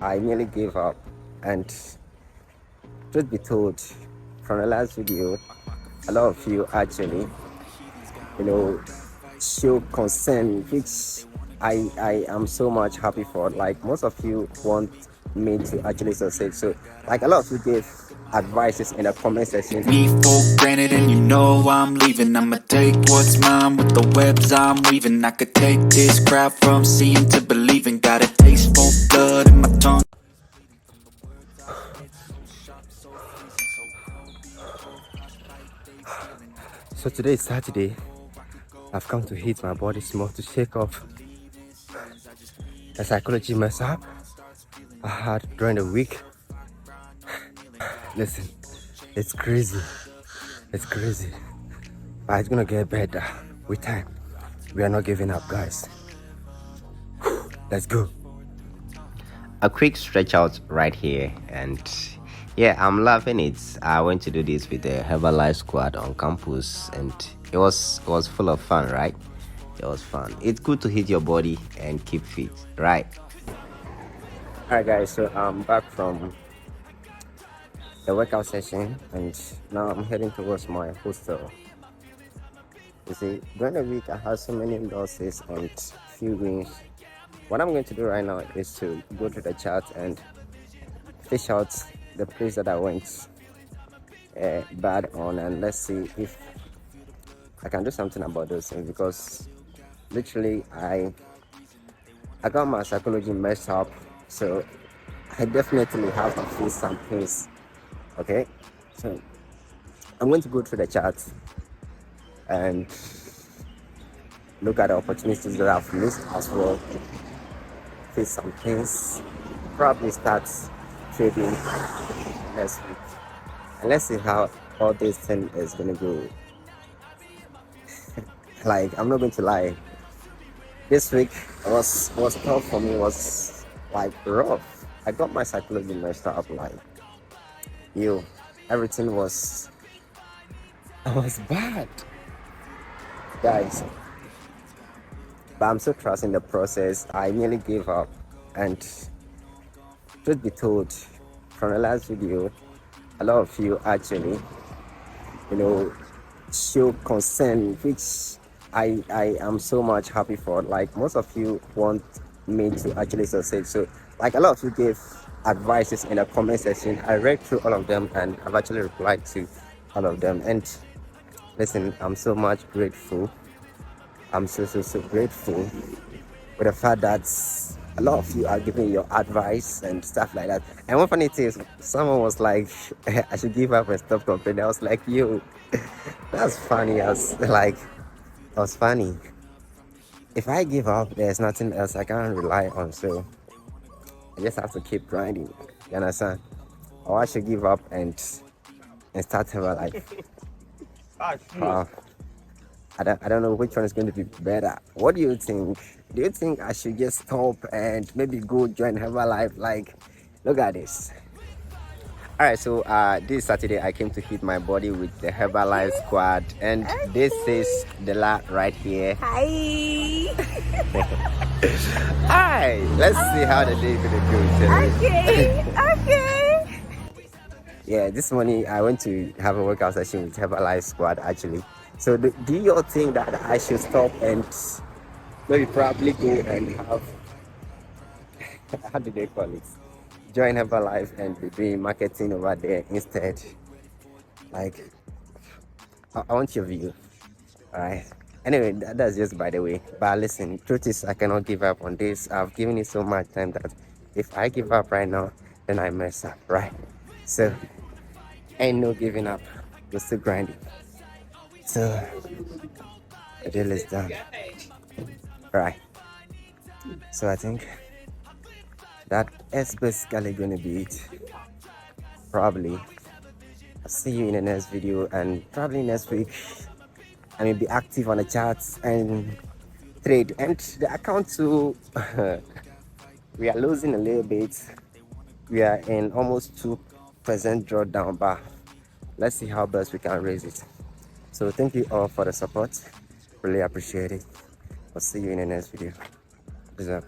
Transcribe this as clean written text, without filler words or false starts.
I nearly gave up, and truth be told, from the last video, a lot of you actually, show concern, which I am so much happy for. Like, most of you want me to actually succeed. So, like, a lot of you gave advices in the comment section. Me for granted, and you know I'm leaving. I'ma take what's mine with the webs I'm weaving. I could take this crowd from seeing to believing. Got a taste for blood in my tongue. So today is Saturday. I've come to hit my body small to shake off the psychology mess up I had during the week. Listen, it's crazy. It's crazy. But it's gonna get better with time. We are not giving up, guys. Let's go. A quick stretch out right here, and yeah, I'm loving it. I went to do this with the Herbalife squad on campus, and it was full of fun, right? It was fun. It's good to hit your body and keep fit, right? Alright guys, so I'm back from the workout session, and now I'm heading towards my hostel. You see, during the week I had so many losses and few wins. What I'm going to do right now is to go to the chart and fish out the place that I went bad on, and let's see if I can do something about those things, because literally I got my psychology messed up. So I definitely have to feel some things. Okay, so I'm going to go through the charts and look at the opportunities that I've missed as well. Feel some things. Probably start trading next week. And let's see how all this thing is gonna go. Like, I'm not going to lie. This week was tough for me. Was like rough. I got my psychology messed up. Like, everything was bad, guys. But I'm so trusting the process. I nearly gave up, and truth be told, from the last video, a lot of you actually, show concern, which I am so much happy for. Like, most of you want me to actually succeed. So, like, a lot of you gave advices in the comment section. I read through all of them, and I've actually replied to all of them. And listen, I'm so much grateful. I'm so grateful with the fact that a lot of you are giving your advice and stuff like that. And one funny thing is, someone was like, I should give up and stop complaining. I was like, that's funny. I was funny. If I give up, there's nothing else I can rely on. So I just have to keep grinding. You understand? Or I should give up and start her life. I don't know which one is going to be better. What do you think? Do you think I should just stop and maybe go join Herbalife? Like, look at this. Alright, so this Saturday I came to hit my body with the Herbalife squad, and this is the lot right here. Hi. Hi, let's see how the day is gonna go. Okay. Yeah, this morning I went to have a workout session with Herbalife squad actually. So do you all think that I should stop and maybe probably go and have, how do they call it, join Herbalife and be doing marketing over there instead? Like, I want your view. Alright, anyway, that's just by the way. But listen, truth is, I cannot give up on this. I've given it so much time that if I give up right now, then I mess up, right? So ain't no giving up. We're still grinding. So the deal is done. Right. So I think that is basically gonna be it. Probably. I'll see you in the next video, and probably next week I may be active on the charts and trade. And the account too, we are losing a little bit. We are in almost 2% drawdown, but let's see how best we can raise it. So thank you all for the support. Really appreciate it. I'll see you in the next video. Peace out.